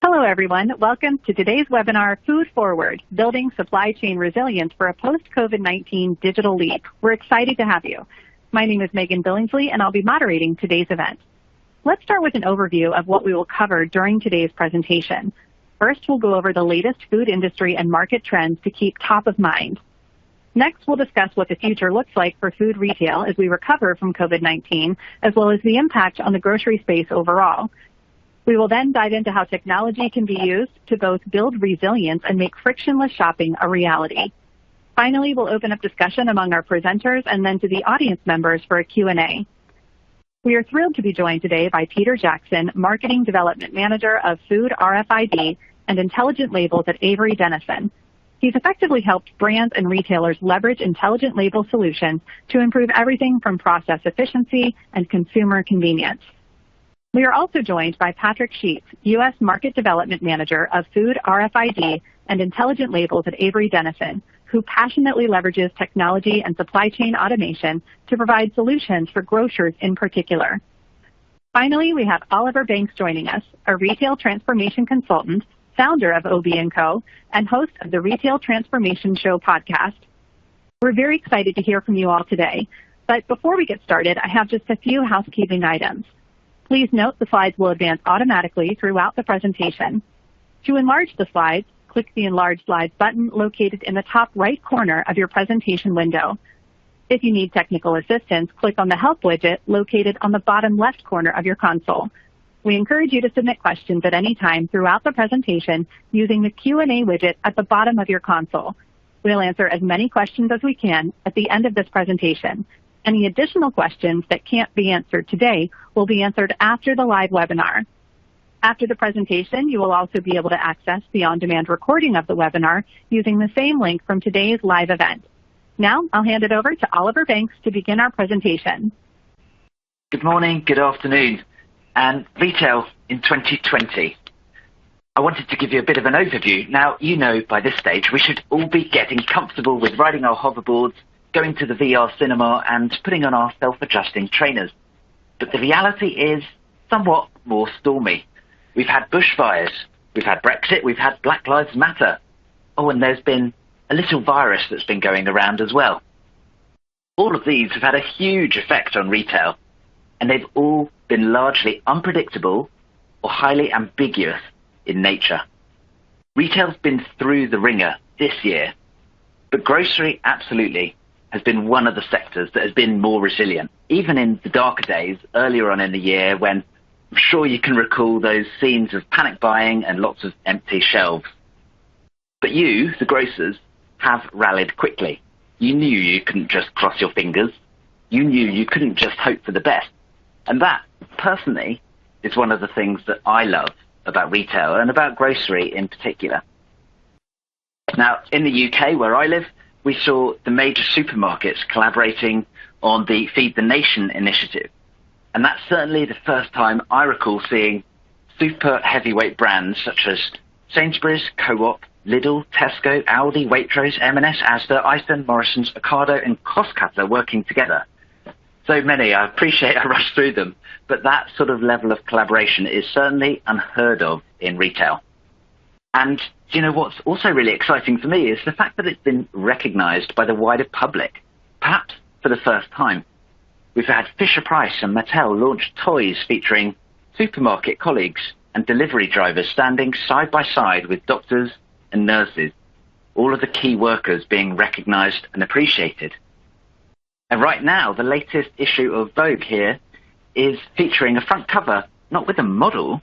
Hello, everyone. Welcome to today's webinar, Food Forward, Building Supply Chain Resilience for a Post-COVID-19 Digital Leap. We're excited to have you. My name is Megan Billingsley, and I'll be moderating today's event. Let's start with an overview of what we will cover during today's presentation. First, we'll go over the latest food industry and market trends to keep top of mind. Next, we'll discuss what the future looks like for food retail as we recover from COVID-19, as well as the impact on the grocery space overall. We will then dive into how technology can be used to both build resilience and make frictionless shopping a reality. Finally, we'll open up discussion among our presenters and then to the audience members for a Q&A. We are thrilled to be joined today by Peter Jackson, Marketing Development Manager of Food RFID and Intelligent Labels at Avery Dennison. He's effectively helped brands and retailers leverage intelligent label solutions to improve everything from process efficiency and consumer convenience. We are also joined by Patrick Sheets, U.S. Market Development Manager of Food RFID and Intelligent Labels at Avery Dennison, who passionately leverages technology and supply chain automation to provide solutions for grocers in particular. Finally, we have Oliver Banks joining us, a retail transformation consultant, founder of OB&Co, and host of the Retail Transformation Show podcast. We're very excited to hear from you all today, but before we get started, I have just a few housekeeping items. Please note the slides will advance automatically throughout the presentation. To enlarge the slides, click the Enlarge Slides button located in the top right corner of your presentation window. If you need technical assistance, click on the Help widget located on the bottom left corner of your console. We encourage you to submit questions at any time throughout the presentation using the Q&A widget at the bottom of your console. We'll answer as many questions as we can at the end of this presentation. Any additional questions that can't be answered today will be answered after the live webinar. After the presentation, you will also be able to access the on-demand recording of the webinar using the same link from today's live event. Now, I'll hand it over to Oliver Banks to begin our presentation. Good morning, good afternoon, and retail in 2020. I wanted to give you a bit of an overview. Now, you know by this stage we should all be getting comfortable with riding our hoverboards, going to the VR cinema and putting on our self-adjusting trainers. But the reality is somewhat more stormy. We've had bushfires, we've had Brexit, we've had Black Lives Matter. Oh, and there's been a little virus that's been going around as well. All of these have had a huge effect on retail, and they've all been largely unpredictable or highly ambiguous in nature. Retail's been through the ringer this year, but grocery absolutely has been one of the sectors that has been more resilient, even in the darker days earlier on in the year when I'm sure you can recall those scenes of panic buying and lots of empty shelves. But you, the grocers, have rallied quickly. You knew you couldn't just cross your fingers. You knew you couldn't just hope for the best. And that, personally, is one of the things that I love about retail and about grocery in particular. Now, in the UK, where I live, we saw the major supermarkets collaborating on the Feed the Nation initiative. And that's certainly the first time I recall seeing super heavyweight brands such as Sainsbury's, Co-op, Lidl, Tesco, Aldi, Waitrose, M&S, Asda, Iceland, Morrison's, Ocado and Costco working together. So many, I appreciate I rushed through them, but that sort of level of collaboration is certainly unheard of in retail. And you know what's also really exciting for me is the fact that it's been recognized by the wider public, perhaps for the first time. We've had Fisher-Price and Mattel launch toys featuring supermarket colleagues and delivery drivers standing side by side with doctors and nurses, all of the key workers being recognized and appreciated. And right now, the latest issue of Vogue here is featuring a front cover, not with a model,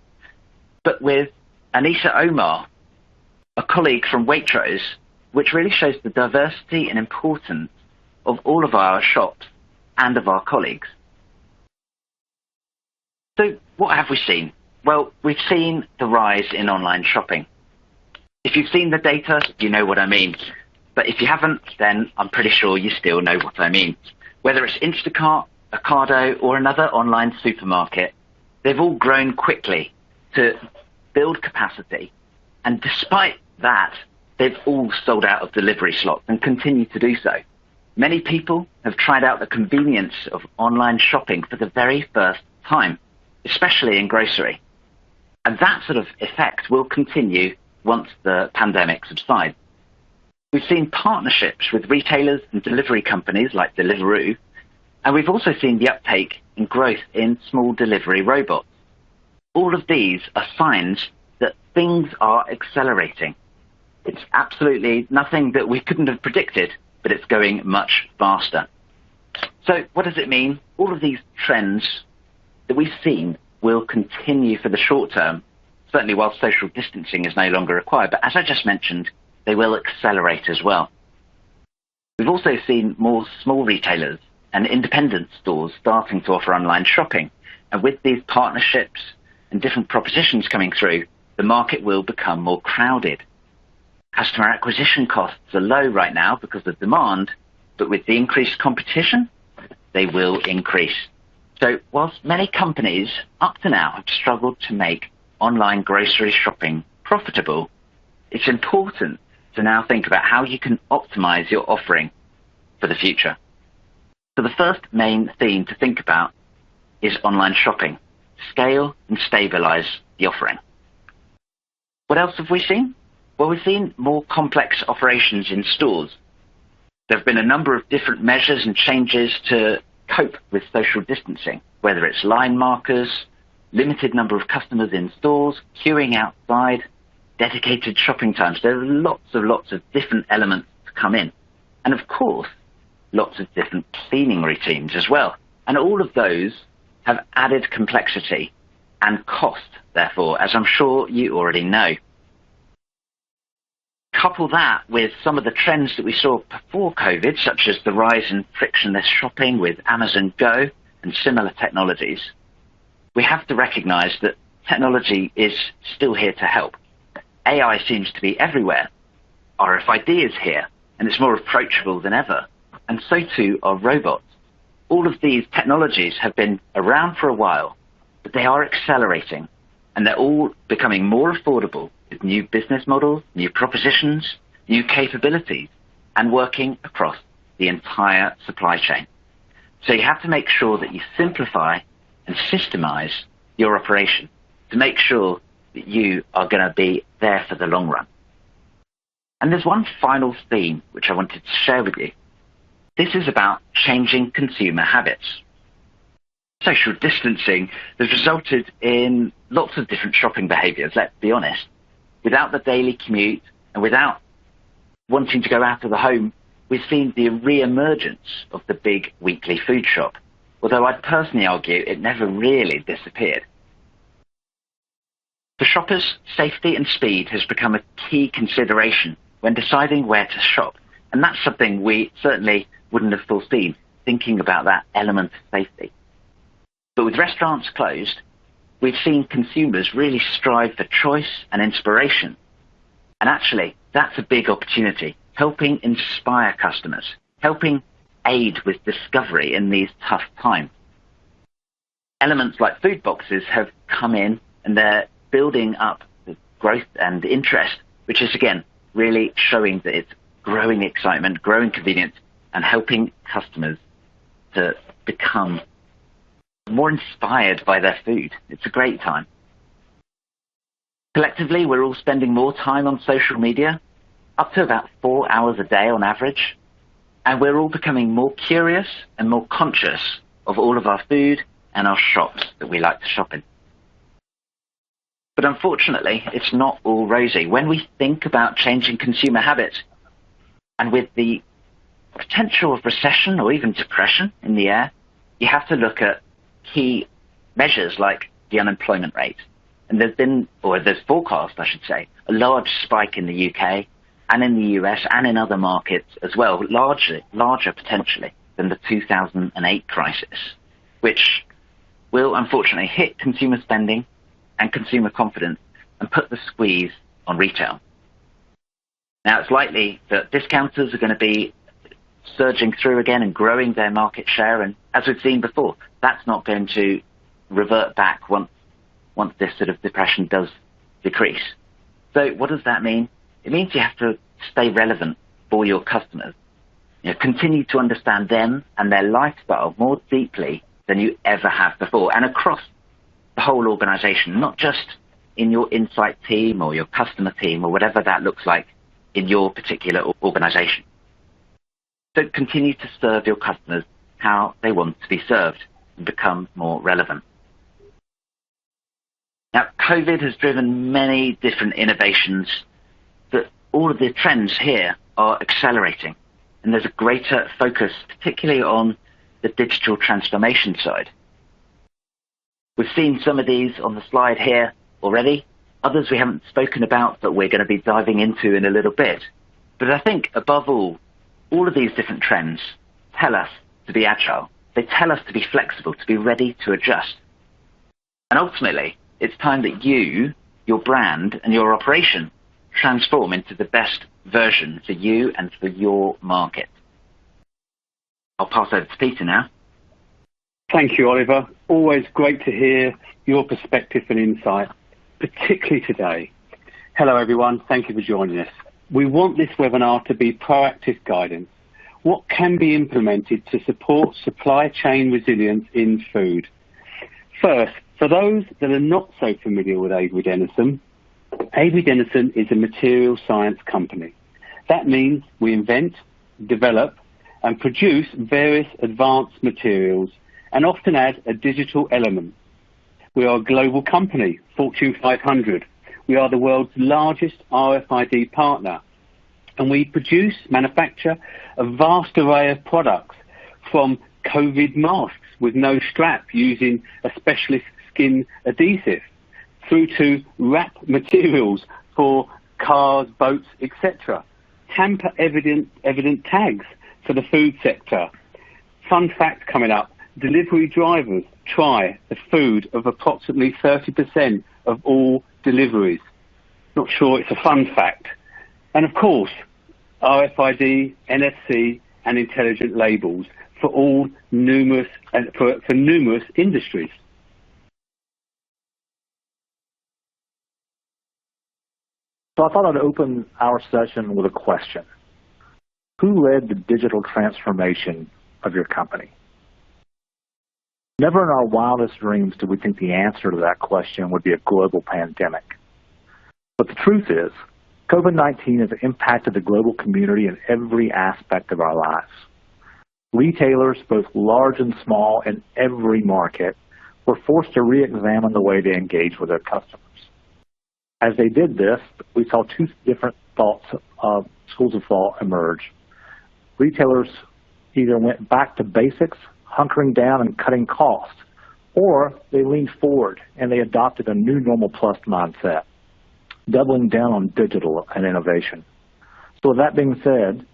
but with Anissa Omar, a colleague from Waitrose, which really shows the diversity and importance of all of our shops and of our colleagues. So what have we seen? Well, we've seen the rise in online shopping. If you've seen the data, you know what I mean. But if you haven't, then I'm pretty sure you still know what I mean. Whether it's Instacart, Ocado, or another online supermarket, they've all grown quickly to build capacity. And despite that, they've all sold out of delivery slots and continue to do so. Many people have tried out the convenience of online shopping for the very first time, especially in grocery. And that sort of effect will continue once the pandemic subsides. We've seen partnerships with retailers and delivery companies like Deliveroo, and we've also seen the uptake in growth in small delivery robots. All of these are signs that things are accelerating. It's absolutely nothing that we couldn't have predicted, but it's going much faster. So what does it mean? All of these trends that we've seen will continue for the short term, certainly while social distancing is no longer required. But as I just mentioned, they will accelerate as well. We've also seen more small retailers and independent stores starting to offer online shopping. And with these partnerships and different propositions coming through, the market will become more crowded. Customer acquisition costs are low right now because of demand, but with the increased competition, they will increase. So whilst many companies up to now have struggled to make online grocery shopping profitable, it's important to now think about how you can optimize your offering for the future. So the first main theme to think about is online shopping. Scale and stabilize the offering. What else have we seen? Well, we've seen more complex operations in stores. There have been a number of different measures and changes to cope with social distancing, whether it's line markers, limited number of customers in stores, queuing outside, dedicated shopping times. There are lots of different elements to come in. And of course, lots of different cleaning routines as well. And all of those have added complexity and cost, therefore, as I'm sure you already know. Couple that with some of the trends that we saw before COVID, such as the rise in frictionless shopping with Amazon Go and similar technologies, we have to recognize that technology is still here to help. AI seems to be everywhere. RFID is here, and it's more approachable than ever. And so too are robots. All of these technologies have been around for a while, but they are accelerating, and they're all becoming more affordable with new business models, new propositions, new capabilities, and working across the entire supply chain. So you have to make sure that you simplify and systemize your operation to make sure that you are going to be there for the long run. And there's one final theme which I wanted to share with you. This is about changing consumer habits. Social distancing has resulted in lots of different shopping behaviors, let's be honest. Without the daily commute and without wanting to go out of the home, we've seen the re-emergence of the big weekly food shop, although I'd personally argue it never really disappeared. For shoppers, safety and speed has become a key consideration when deciding where to shop, and that's something we certainly wouldn't have foreseen, thinking about that element of safety. But with restaurants closed, we've seen consumers really strive for choice and inspiration. And actually, that's a big opportunity, helping inspire customers, helping aid with discovery in these tough times. Elements like food boxes have come in, and they're building up the growth and interest, which is, again, really showing that it's growing excitement, growing convenience, and helping customers to become more inspired by their food. It's a great time. Collectively, we're all spending more time on social media, up to about 4 hours a day on average, and we're all becoming more curious and more conscious of all of our food and our shops that we like to shop in. But unfortunately, it's not all rosy. When we think about changing consumer habits, and with the potential of recession or even depression in the air, you have to look at key measures like the unemployment rate. And there's forecast, I should say, a large spike in the UK and in the US and in other markets as well, larger potentially than the 2008 crisis, which will unfortunately hit consumer spending and consumer confidence and put the squeeze on retail. Now, it's likely that discounters are going to be surging through again and growing their market share, and as we've seen before, that's not going to revert back once this sort of depression does decrease. So what does that mean? It means you have to stay relevant for your customers. Continue to understand them and their lifestyle more deeply than you ever have before, and across the whole organization, not just in your insight team or your customer team or whatever that looks like in your particular organization. So continue to serve your customers how they want to be served and become more relevant. Now, COVID has driven many different innovations, but all of the trends here are accelerating, and there's a greater focus, particularly on the digital transformation side. We've seen some of these on the slide here already, others we haven't spoken about, but we're going to be diving into in a little bit. But I think, above all of these different trends tell us to be agile. They tell us to be flexible, to be ready to adjust. And ultimately, it's time that you, your brand, and your operation transform into the best version for you and for your market. I'll pass over to Peter now. Thank you, Oliver. Always great to hear your perspective and insight, particularly today. Hello, everyone. Thank you for joining us. We want this webinar to be proactive guidance. What can be implemented to support supply chain resilience in food? First, for those that are not so familiar with Avery Dennison is a material science company. That means we invent, develop, and produce various advanced materials and often add a digital element. We are a global company, Fortune 500. We are the world's largest RFID partner. And we manufacture a vast array of products, from COVID masks with no strap using a specialist skin adhesive, through to wrap materials for cars, boats, etc. Tamper-evident tags for the food sector. Fun fact coming up, delivery drivers try the food of approximately 30% of all deliveries. Not sure it's a fun fact. And of course, RFID, NFC, and intelligent labels for numerous industries. So I thought I'd open our session with a question. Who led the digital transformation of your company? Never in our wildest dreams did we think the answer to that question would be a global pandemic. But the truth is, COVID-19 has impacted the global community in every aspect of our lives. Retailers, both large and small, in every market, were forced to re-examine the way they engage with their customers. As they did this, we saw two different schools of thought emerge. Retailers either went back to basics, hunkering down and cutting costs, or they leaned forward and they adopted a new normal plus mindset, doubling down on digital and innovation. So with that being said,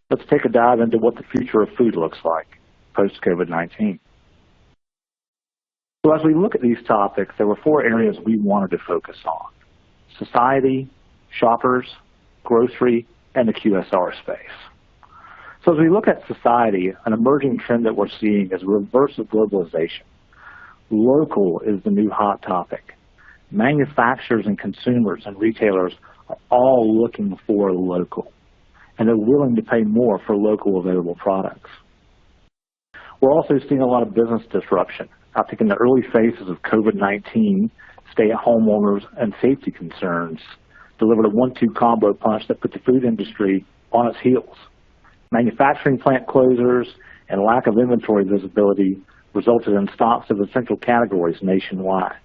let's take a dive into what the future of food looks like post-COVID-19. So as we look at these topics, there were four areas we wanted to focus on: society, shoppers, grocery, and the QSR space. So as we look at society, an emerging trend that we're seeing is reverse of globalization. Local is the new hot topic. Manufacturers and consumers and retailers are all looking for local, and they're willing to pay more for local available products. We're also seeing a lot of business disruption. I think in the early phases of COVID-19, stay-at-home orders and safety concerns delivered a 1-2 combo punch that put the food industry on its heels. Manufacturing plant closures and lack of inventory visibility resulted in stocks of essential categories nationwide.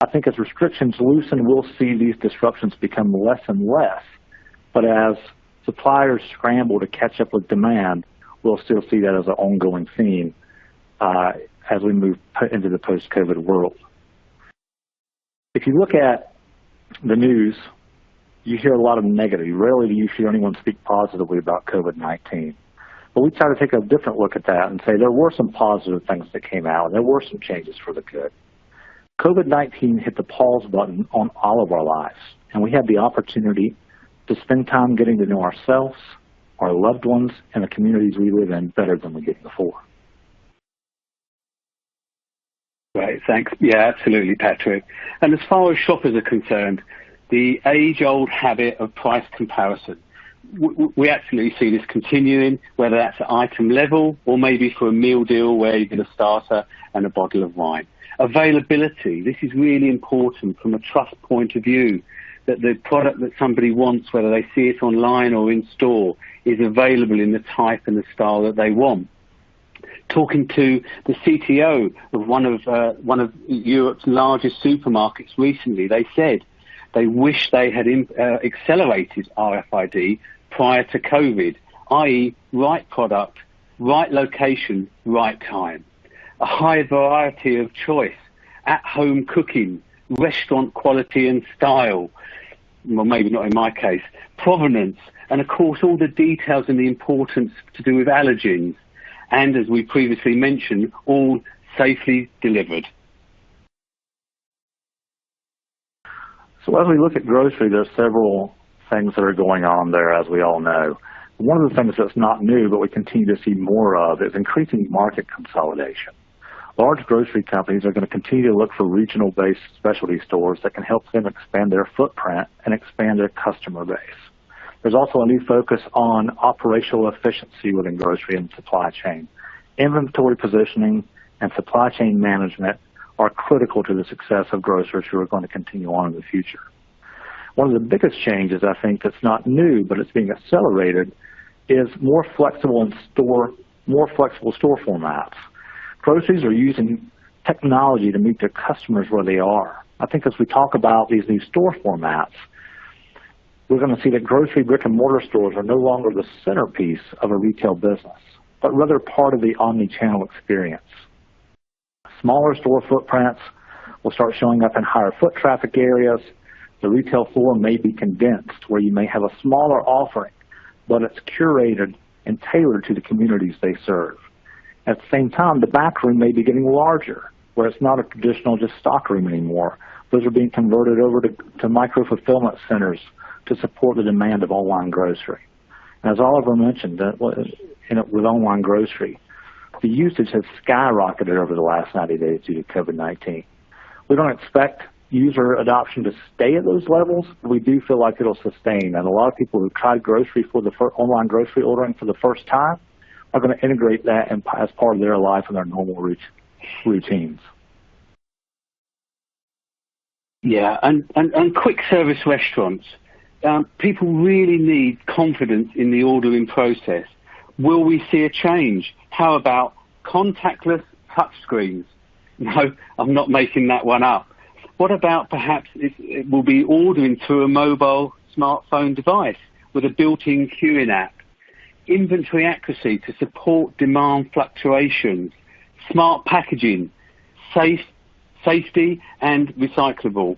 I think as restrictions loosen, we'll see these disruptions become less and less, but as suppliers scramble to catch up with demand, we'll still see that as an ongoing theme as we move into the post-COVID world. If you look at the news, you hear a lot of negative. Rarely do you hear anyone speak positively about COVID-19. But we try to take a different look at that and say there were some positive things that came out, and there were some changes for the good. COVID-19 hit the pause button on all of our lives, and we had the opportunity to spend time getting to know ourselves, our loved ones, and the communities we live in better than we did before. Right, thanks. Yeah, absolutely, Patrick. And as far as shoppers are concerned, the age-old habit of price comparison, we absolutely see this continuing, whether that's at item level or maybe for a meal deal where you get a starter and a bottle of wine. Availability. This is really important from a trust point of view, that the product that somebody wants, whether they see it online or in store, is available in the type and the style that they want. Talking to the CTO of one of Europe's largest supermarkets recently, they said they wish they had accelerated RFID prior to COVID, i.e. right product, right location, right time. A high variety of choice, at-home cooking, restaurant quality and style, well, maybe not in my case, provenance, and of course all the details and the importance to do with allergens, and as we previously mentioned, all safely delivered. So as we look at grocery, there's several things that are going on there, as we all know. One of the things that's not new, but we continue to see more of, is increasing market consolidation. Large grocery companies are going to continue to look for regional-based specialty stores that can help them expand their footprint and expand their customer base. There's also a new focus on operational efficiency within grocery and supply chain. Inventory positioning and supply chain management are critical to the success of grocers who are going to continue on in the future. One of the biggest changes, I think, that's not new, but it's being accelerated, is more flexible store formats. Groceries are using technology to meet their customers where they are. I think as we talk about these new store formats, we're going to see that grocery brick-and-mortar stores are no longer the centerpiece of a retail business, but rather part of the omni-channel experience. Smaller store footprints will start showing up in higher foot traffic areas. The retail floor may be condensed, where you may have a smaller offering, but it's curated and tailored to the communities they serve. At the same time, the back room may be getting larger, where it's not a traditional just stock room anymore. Those are being converted over to micro-fulfillment centers to support the demand of online grocery. And as Oliver mentioned, with online grocery, the usage has skyrocketed over the last 90 days due to COVID-19. We don't expect user adoption to stay at those levels, but we do feel like it'll sustain. And a lot of people who tried grocery for the online grocery ordering for the first time are going to integrate that as part of their life and their normal routines. Yeah, and quick service restaurants. People really need confidence in the ordering process. Will we see a change? How about contactless touchscreens? No, I'm not making that one up. What about perhaps it will be ordering through a mobile smartphone device with a built-in queuing app? Inventory accuracy to support demand fluctuations, smart packaging, safety and recyclable,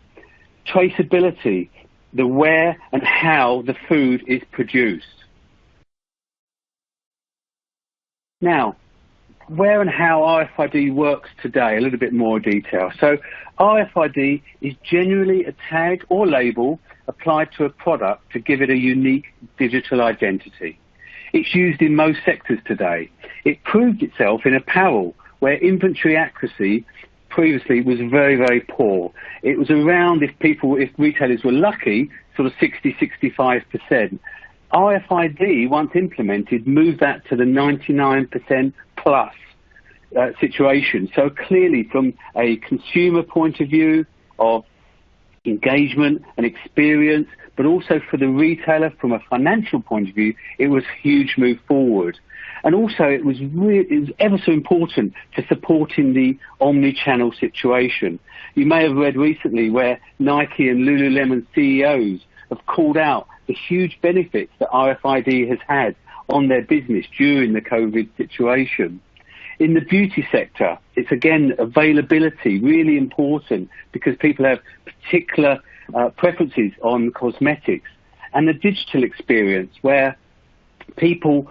traceability, the where and how the food is produced. Now, where and how RFID works today, a little bit more detail. So RFID is generally a tag or label applied to a product to give it a unique digital identity. It's used in most sectors today. It proved itself in apparel, where inventory accuracy previously was very, very poor. It was around, if retailers were lucky, sort of 60-65%. RFID, once implemented, moved that to the 99% plus situation. So clearly, from a consumer point of view of engagement and experience, but also for the retailer from a financial point of view, it was a huge move forward. And also it was ever so important to supporting the omni-channel situation. You may have read recently where Nike and Lululemon CEOs have called out the huge benefits that RFID has had on their business during the COVID situation. In the beauty sector, it's again availability, really important, because people have particular preferences on cosmetics. And the digital experience, where people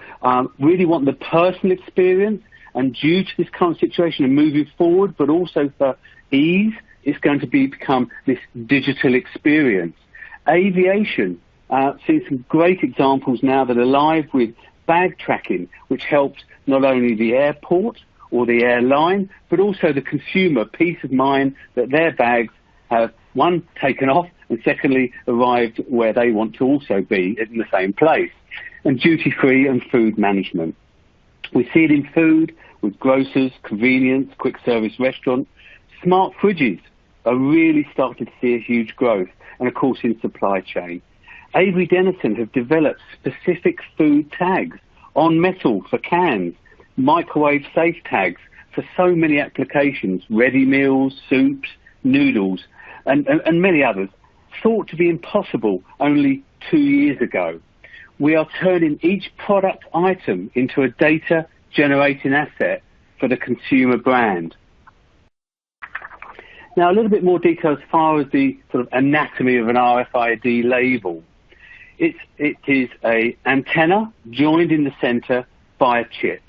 really want the personal experience, and due to this current situation and moving forward, but also for ease, it's going to become this digital experience. Aviation, seeing some great examples now that are live with bag tracking, which helps not only the airport or the airline, but also the consumer peace of mind that their bags have, one, taken off, and secondly, arrived where they want to also be in the same place. And duty-free and food management. We see it in food with grocers, convenience, quick service restaurants, Smart fridges are really starting to see a huge growth, and of course in supply chain. Avery Dennison have developed specific food tags on metal for cans, microwave safe tags for so many applications, ready meals, soups, noodles, and many others, thought to be impossible only 2 years ago. We are turning each product item into a data-generating asset for the consumer brand. Now, a little bit more detail as far as the sort of anatomy of an RFID label. It is an antenna joined in the center by a chip,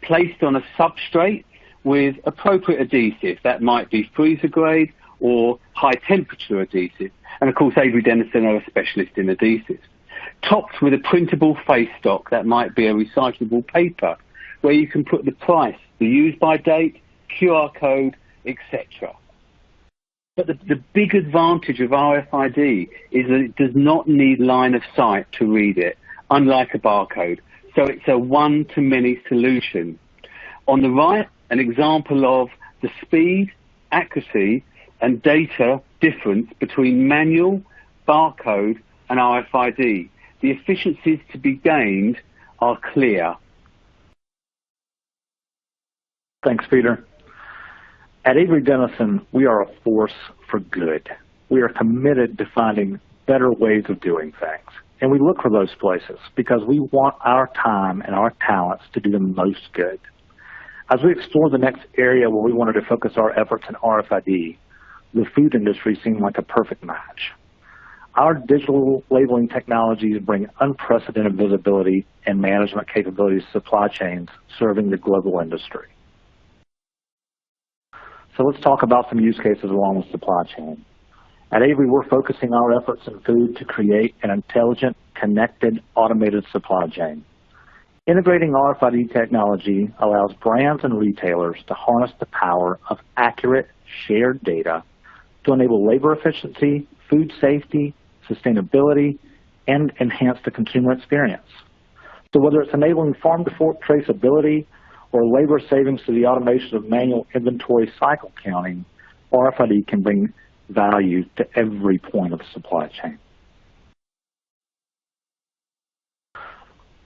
placed on a substrate with appropriate adhesive. That might be freezer grade or high temperature adhesive. And of course, Avery Dennison are a specialist in adhesives. Topped with a printable face stock, that might be a recyclable paper, where you can put the price, the use by date, QR code, etc. But the big advantage of RFID is that it does not need line of sight to read it, unlike a barcode. So it's a one-to-many solution. On the right, an example of the speed, accuracy, and data difference between manual, barcode, and RFID. The efficiencies to be gained are clear. Thanks, Peter. At Avery Dennison, we are a force for good. We are committed to finding better ways of doing things. And we look for those places because we want our time and our talents to do the most good. As we explore the next area where we wanted to focus our efforts in RFID, the food industry seemed like a perfect match. Our digital labeling technologies bring unprecedented visibility and management capabilities to supply chains serving the global industry. So let's talk about some use cases along the supply chain. At Avery, we're focusing our efforts in food to create an intelligent, connected, automated supply chain. Integrating RFID technology allows brands and retailers to harness the power of accurate, shared data to enable labor efficiency, food safety, sustainability, and enhance the consumer experience. So whether it's enabling farm-to-fork traceability or labor savings to the automation of manual inventory cycle counting, RFID can bring value to every point of the supply chain.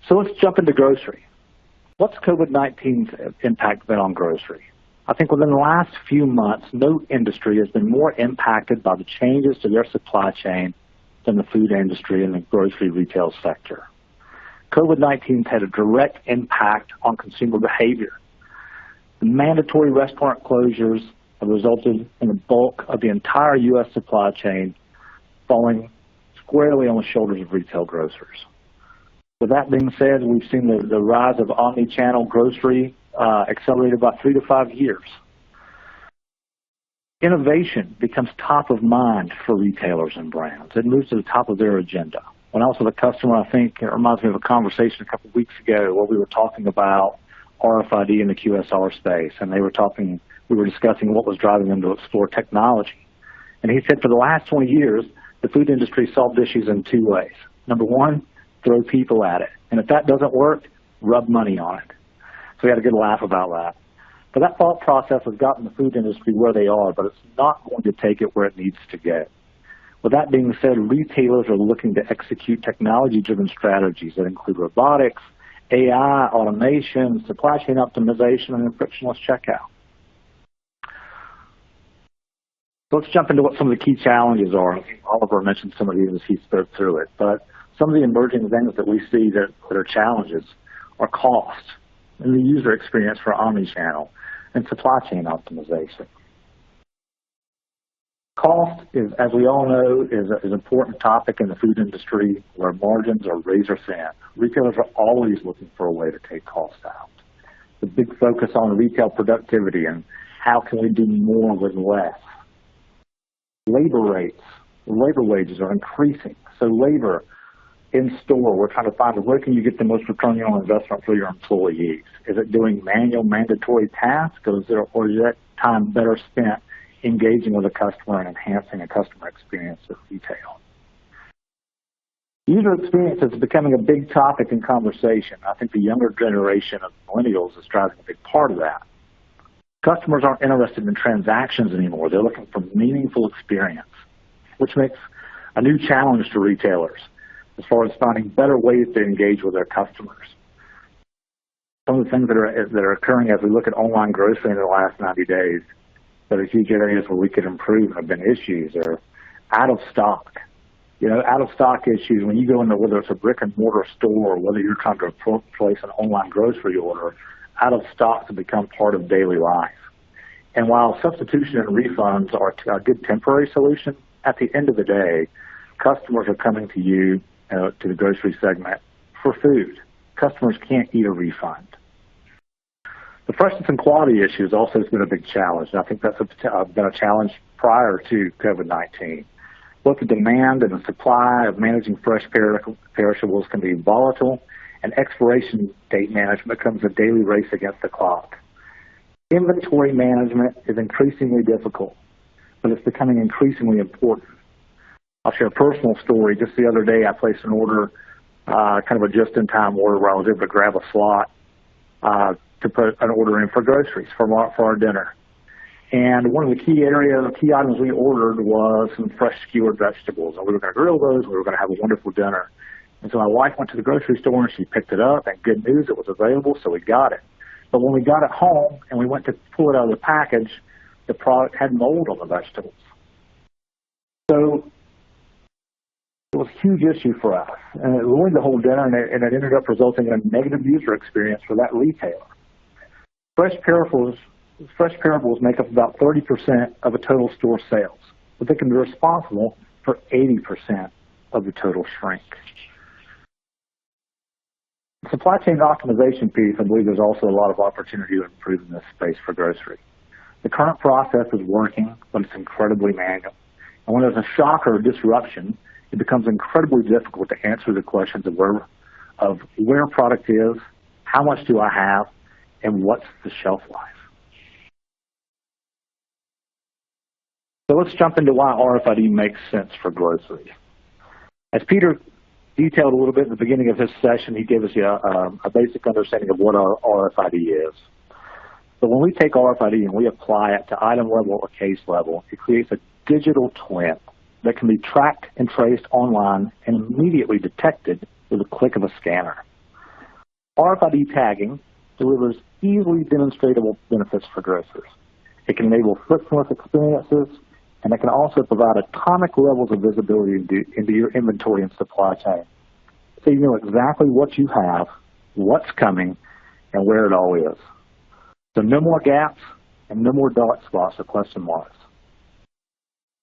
So let's jump into grocery. What's COVID-19's impact been on grocery? I think within the last few months, no industry has been more impacted by the changes to their supply chain than the food industry and the grocery retail sector. COVID-19 has had a direct impact on consumer behavior. The mandatory restaurant closures have resulted in the bulk of the entire U.S. supply chain falling squarely on the shoulders of retail grocers. With that being said, we've seen the rise of omni-channel grocery accelerated by 3 to 5 years. Innovation becomes top of mind for retailers and brands. It moves to the top of their agenda. When I was with a customer, I think it reminds me of a conversation a couple of weeks ago where we were talking about RFID in the QSR space, and we were discussing what was driving them to explore technology. And he said for the last 20 years, the food industry solved issues in 2 ways. Number one, throw people at it. And if that doesn't work, rub money on it. So we had a good laugh about that. But that thought process has gotten the food industry where they are, but it's not going to take it where it needs to go. With that being said, retailers are looking to execute technology-driven strategies that include robotics, AI, automation, supply chain optimization, and frictionless checkout. So let's jump into what some of the key challenges are. I think Oliver mentioned some of these as he spoke through it, but some of the emerging things that we see that are challenges are cost and the user experience for omnichannel and supply chain optimization. Cost is, as we all know, is an important topic in the food industry where margins are razor thin. Retailers are always looking for a way to take costs out. The big focus on retail productivity and how can we do more with less. Labor rates, labor wages are increasing. So labor in store, we're trying to find where can you get the most return on investment for your employees. Is it doing manual mandatory tasks or is that time better spent engaging with a customer and enhancing a customer experience at retail? User experience is becoming a big topic in conversation. I think the younger generation of millennials is driving a big part of that. Customers aren't interested in transactions anymore. They're looking for meaningful experience, which makes a new challenge to retailers as far as finding better ways to engage with their customers. Some of the things that are occurring as we look at online grocery in the last 90 days that are huge areas where we could improve and have been issues are out of stock. Out of stock issues, when you go into whether it's a brick and mortar store or whether you're trying to place an online grocery order, out of stocks have become part of daily life. And while substitution and refunds are a good temporary solution, at the end of the day, customers are coming to you, to the grocery segment, for food. Customers can't eat a refund. The freshness and quality issue has also been a big challenge, and I think that's been a challenge prior to COVID-19. Both the demand and the supply of managing fresh perishables can be volatile, and expiration date management becomes a daily race against the clock. Inventory management is increasingly difficult, but it's becoming increasingly important. I'll share a personal story. Just the other day, I placed an order, kind of a just-in-time order where I was able to grab a slot to put an order in for groceries for our dinner. And one of the key items we ordered was some fresh skewered vegetables. And we were going to grill those. We were going to have a wonderful dinner. And so my wife went to the grocery store and she picked it up. And good news, it was available, so we got it. But when we got it home and we went to pull it out of the package, the product had mold on the vegetables. So it was a huge issue for us. And it ruined the whole dinner, and it ended up resulting in a negative user experience for that retailer. Fresh perishables make up about 30% of a total store sales, but they can be responsible for 80% of the total shrink. The supply chain optimization piece, I believe there's also a lot of opportunity to improve in this space for grocery. The current process is working, but it's incredibly manual. And when there's a shock or a disruption, it becomes incredibly difficult to answer the questions of where product is, how much do I have, and what's the shelf life. So let's jump into why RFID makes sense for grocery. As Peter detailed a little bit at the beginning of his session, he gave us a basic understanding of what our RFID is. But when we take RFID and we apply it to item level or case level, it creates a digital twin that can be tracked and traced online and immediately detected with a click of a scanner. RFID tagging delivers easily demonstratable benefits for grocers. It can enable frictionless experiences, and it can also provide atomic levels of visibility into your inventory and supply chain. So you know exactly what you have, what's coming, and where it all is. So no more gaps and no more dark spots or question marks.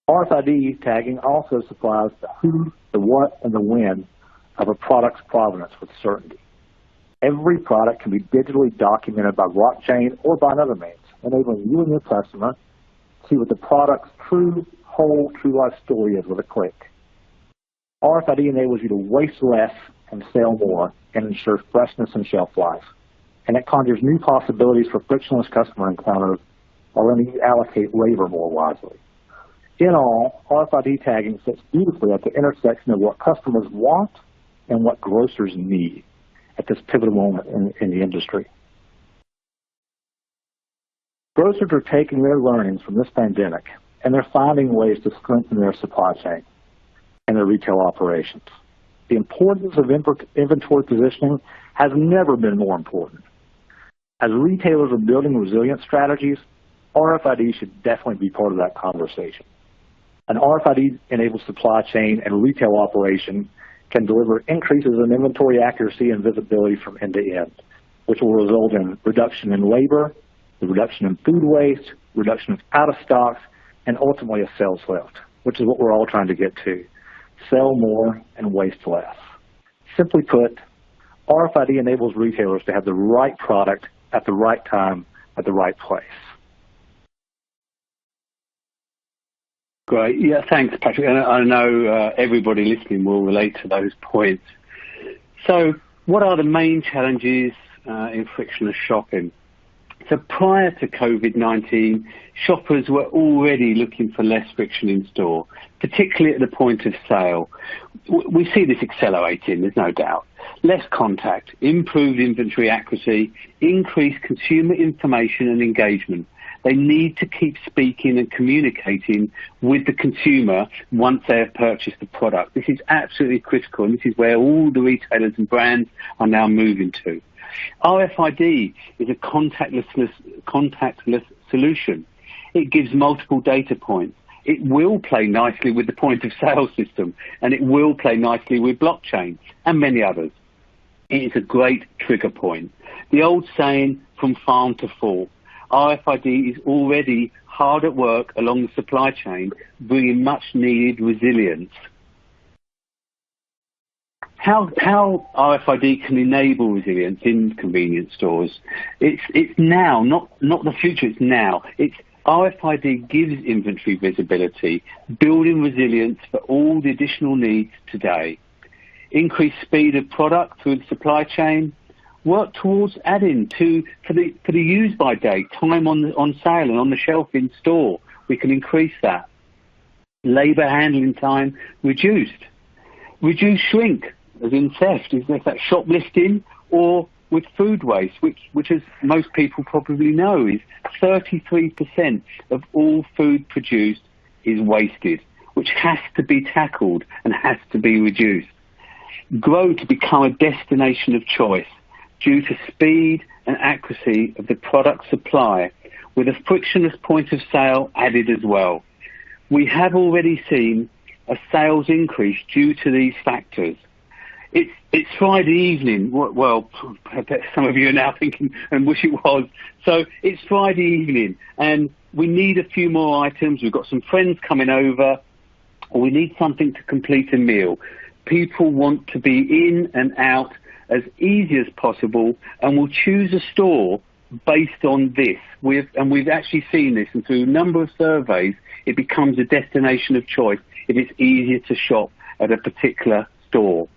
RFID tagging also supplies the who, the what, and the when of a product's provenance with certainty. Every product can be digitally documented by blockchain or by another means, enabling you and your customer to see what the product's true life story is with a click. RFID enables you to waste less and sell more and ensure freshness and shelf life. And it conjures new possibilities for frictionless customer encounters while letting you allocate labor more wisely. In all, RFID tagging sits beautifully at the intersection of what customers want and what grocers need at this pivotal moment in the industry. Grocers are taking their learnings from this pandemic and they're finding ways to strengthen their supply chain and their retail operations. The importance of inventory positioning has never been more important. As retailers are building resilient strategies, RFID should definitely be part of that conversation. An RFID-enabled supply chain and retail operation can deliver increases in inventory accuracy and visibility from end to end, which will result in reduction in labor, the reduction in food waste, reduction of out-of-stocks, and ultimately a sales lift, which is what we're all trying to get to. Sell more and waste less. Simply put, RFID enables retailers to have the right product at the right time at the right place. Great. Yeah, thanks, Patrick. And I know everybody listening will relate to those points. So what are the main challenges in frictionless shopping? So prior to COVID-19, shoppers were already looking for less friction in store, particularly at the point of sale. We see this accelerating, there's no doubt. Less contact, improved inventory accuracy, increased consumer information and engagement, They need to keep speaking and communicating with the consumer once they have purchased the product. This is absolutely critical, and this is where all the retailers and brands are now moving to. RFID is a contactless solution. It gives multiple data points. It will play nicely with the point of sale system, and it will play nicely with blockchain and many others. It is a great trigger point. The old saying, from farm to fork, RFID is already hard at work along the supply chain, bringing much needed resilience. How RFID can enable resilience in convenience stores? It's now, not the future, it's now. RFID gives inventory visibility, building resilience for all the additional needs today. Increased speed of product through the supply chain, work towards adding for the use by date, time on sale and on the shelf in store. We can increase that. Labour handling time reduced. Reduce shrink, as in theft, is that shoplifting, or with food waste, which as most people probably know is 33% of all food produced is wasted, which has to be tackled and has to be reduced. Grow to become a destination of choice due to speed and accuracy of the product supply, with a frictionless point of sale added as well. We have already seen a sales increase due to these factors. It's Friday evening. Well, I bet some of you are now thinking and wish it was. So it's Friday evening, and we need a few more items. We've got some friends coming over, or we need something to complete a meal. People want to be in and out as easy as possible, and will choose a store based on this. We've actually seen this, and through a number of surveys, it becomes a destination of choice if it's easier to shop at a particular store.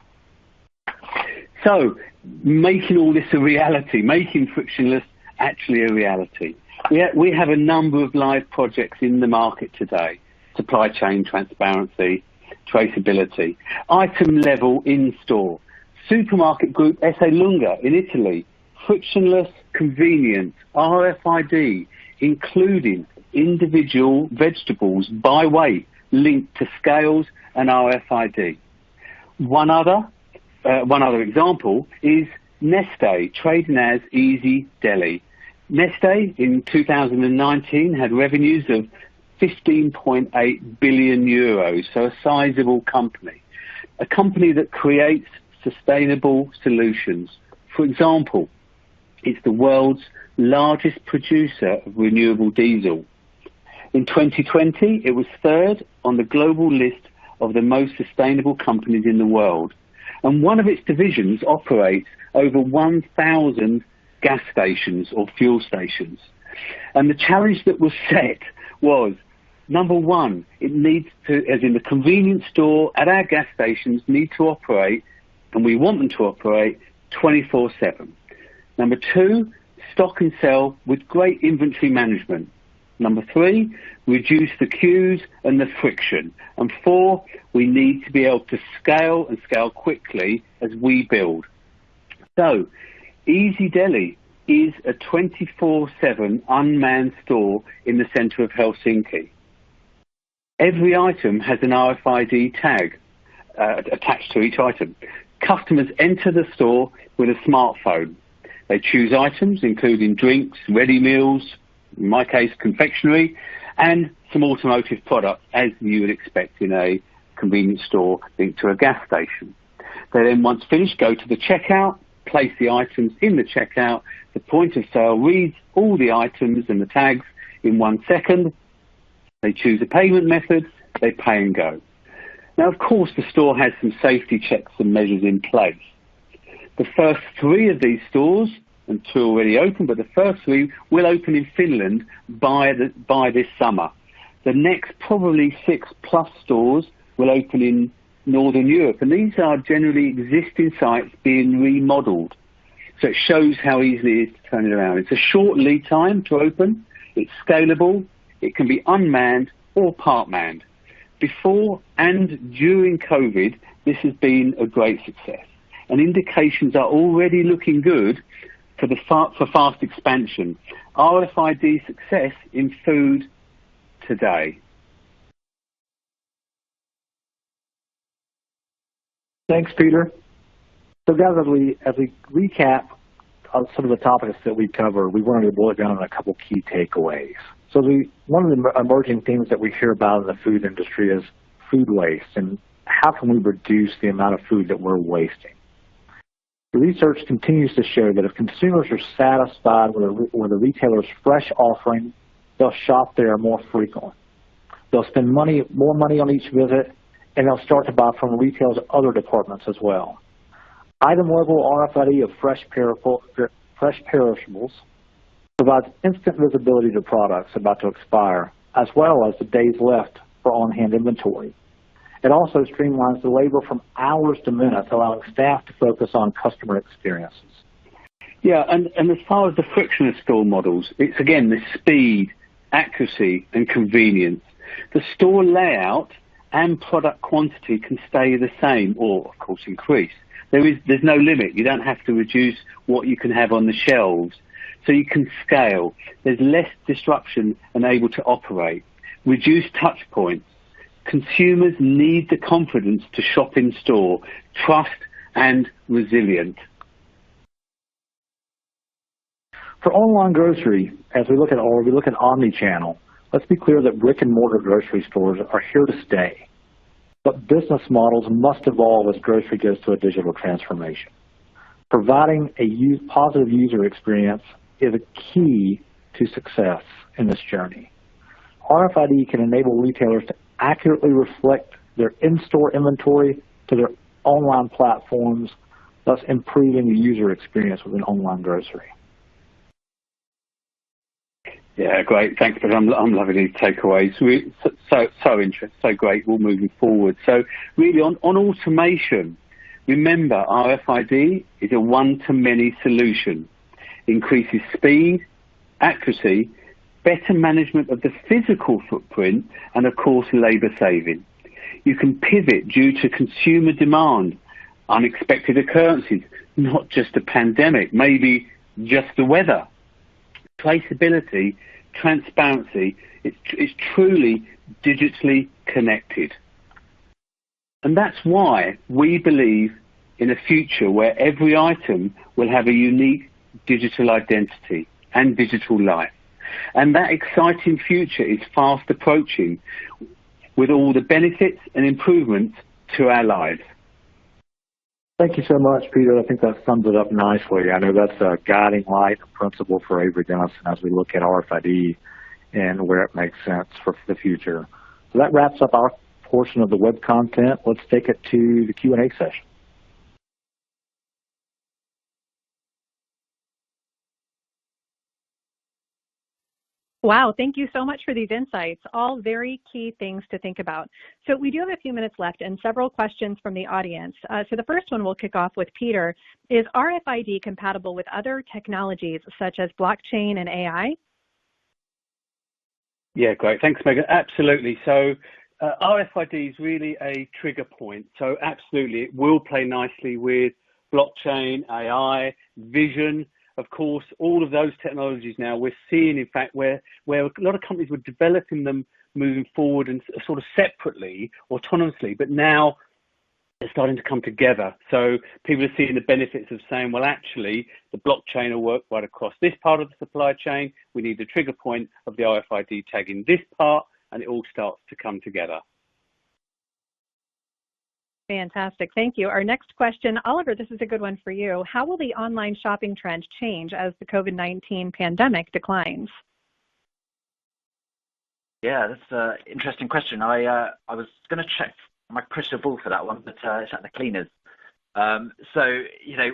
So, making all this a reality, making Frictionless actually a reality. We have a number of live projects in the market today. Supply chain transparency, traceability, item level in-store. Supermarket group Esselunga in Italy, frictionless, convenient, RFID, including individual vegetables by weight linked to scales and RFID. One other example is Neste, trading as Easy Deli. Neste in 2019 had revenues of 15.8 billion euros, so a sizable company. A company that creates sustainable solutions. For example, it's the world's largest producer of renewable diesel. In 2020, it was third on the global list of the most sustainable companies in the world. And one of its divisions operates over 1,000 gas stations or fuel stations. And the challenge that was set was, number one, it needs to, as in the convenience store at our gas stations, need to operate, and we want them to operate 24/7. Number two, stock and sell with great inventory management. Number three, reduce the queues and the friction. And four, we need to be able to scale and scale quickly as we build. So, Easy Deli is a 24/7 unmanned store in the centre of Helsinki. Every item has an RFID tag attached to each item. Customers enter the store with a smartphone. They choose items including drinks, ready meals, in my case confectionery, and some automotive products, as you would expect in a convenience store linked to a gas station. They then, once finished, go to the checkout, place the items in the checkout. The point of sale reads all the items and the tags in 1 second. They choose a payment method, they pay and go. Now, of course, the store has some safety checks and measures in place. The first 3 of these stores, and 2 already open, but the first 3 will open in Finland by this summer. The next probably 6+ stores will open in Northern Europe, and these are generally existing sites being remodeled. So it shows how easy it is to turn it around. It's a short lead time to open, it's scalable, it can be unmanned or part-manned. Before and during COVID, this has been a great success, and indications are already looking good for fast expansion. RFID success in food today. Thanks, Peter. So guys, as we recap some of the topics that we covered, we wanted to boil it down on a couple key takeaways. So one of the emerging themes that we hear about in the food industry is food waste, and how can we reduce the amount of food that we're wasting? The research continues to show that if consumers are satisfied with a retailer's fresh offering, they'll shop there more frequently. They'll spend more money on each visit, and they'll start to buy from retail's other departments as well. Item-level RFID of fresh perishables provides instant visibility to products about to expire, as well as the days left for on-hand inventory. It also streamlines the labor from hours to minutes, allowing staff to focus on customer experiences. Yeah, and as far as the frictionless store models, it's again the speed, accuracy, and convenience. The store layout and product quantity can stay the same or, of course, increase. There's no limit. You don't have to reduce what you can have on the shelves. So you can scale. There's less disruption and able to operate. Reduce touch points. Consumers need the confidence to shop in store, trust and resilient. For online grocery, as we look at omni-channel, let's be clear that brick and mortar grocery stores are here to stay. But business models must evolve as grocery goes to a digital transformation. Providing a positive user experience is a key to success in this journey. RFID can enable retailers to accurately reflect their in-store inventory to their online platforms, thus improving the user experience within online grocery. Yeah, great. Thanks, but I'm loving these takeaways. So interesting, so great. We're moving forward. So really on automation, remember RFID is a one-to-many solution. Increases speed, accuracy, better management of the physical footprint, and of course labor saving. You can pivot due to consumer demand, unexpected occurrences, not just a pandemic, maybe just the weather. Traceability, transparency, it's truly digitally connected. And that's why we believe in a future where every item will have a unique digital identity and digital life. And that exciting future is fast approaching with all the benefits and improvements to our lives. Thank you so much, Peter. I think that sums it up nicely. I know that's a guiding light principle for Avery Dennison as we look at RFID and where it makes sense for the future. So that wraps up our portion of the web content. Let's take it to the Q&A session. Wow, thank you so much for these insights. All very key things to think about. So we do have a few minutes left and several questions from the audience. So the first one we'll kick off with Peter. Is RFID compatible with other technologies such as blockchain and AI? Yeah, great. Thanks, Megan. Absolutely. So RFID is really a trigger point. So absolutely, it will play nicely with blockchain, AI, vision. Of course, all of those technologies now we're seeing, in fact, where a lot of companies were developing them moving forward and sort of separately, autonomously, but now they're starting to come together. So people are seeing the benefits of saying, well, actually, the blockchain will work right across this part of the supply chain. We need the trigger point of the RFID tag in this part, and it all starts to come together. Fantastic. Thank you. Our next question, Oliver, this is a good one for you. How will the online shopping trend change as the COVID-19 pandemic declines? Yeah, that's an interesting question. I was going to check my crystal ball for that one, but it's at the cleaners. So, you know,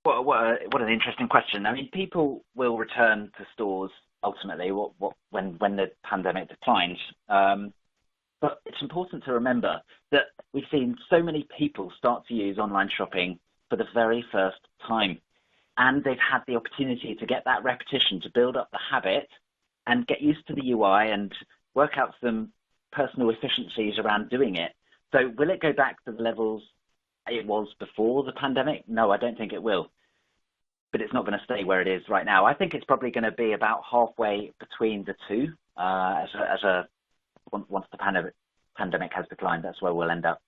what an interesting question. I mean, people will return to stores ultimately when the pandemic declines. But it's important to remember that we've seen so many people start to use online shopping for the very first time. And they've had the opportunity to get that repetition, to build up the habit and get used to the UI and work out some personal efficiencies around doing it. So will it go back to the levels it was before the pandemic? No, I don't think it will. but it's not going to stay where it is right now. I think it's probably going to be about halfway between the two. Once the pandemic has declined, that's where we'll end up.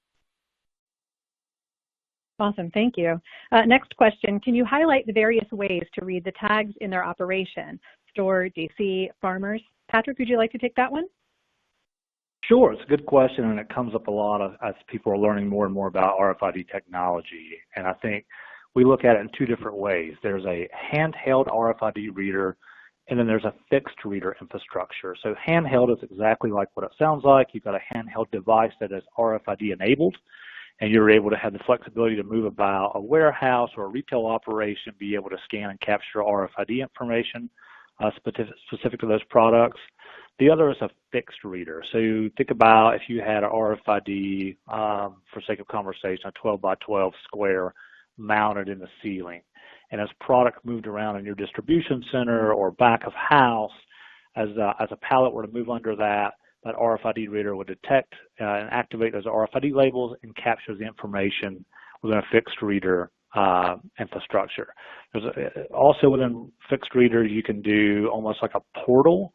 Awesome, thank you. Next question, can you highlight the various ways to read the tags in their operation? Store, DC, farmers? Patrick, would you like to take that one? Sure, it's a good question, and it comes up a lot as people are learning more and more about RFID technology. And I think we look at it in two different ways. There's a handheld RFID reader, and then there's a fixed reader infrastructure. So handheld is exactly like what it sounds like. You've got a handheld device that is RFID enabled, and you're able to have the flexibility to move about a warehouse or a retail operation, be able to scan and capture RFID information specific to those products. The other is a fixed reader. So think about if you had an RFID, for sake of conversation, a 12 by 12 square mounted in the ceiling. And as product moved around in your distribution center or back of house, as a pallet were to move under that RFID reader would detect and activate those RFID labels and capture the information within a fixed reader infrastructure. Also within fixed readers, you can do almost like a portal.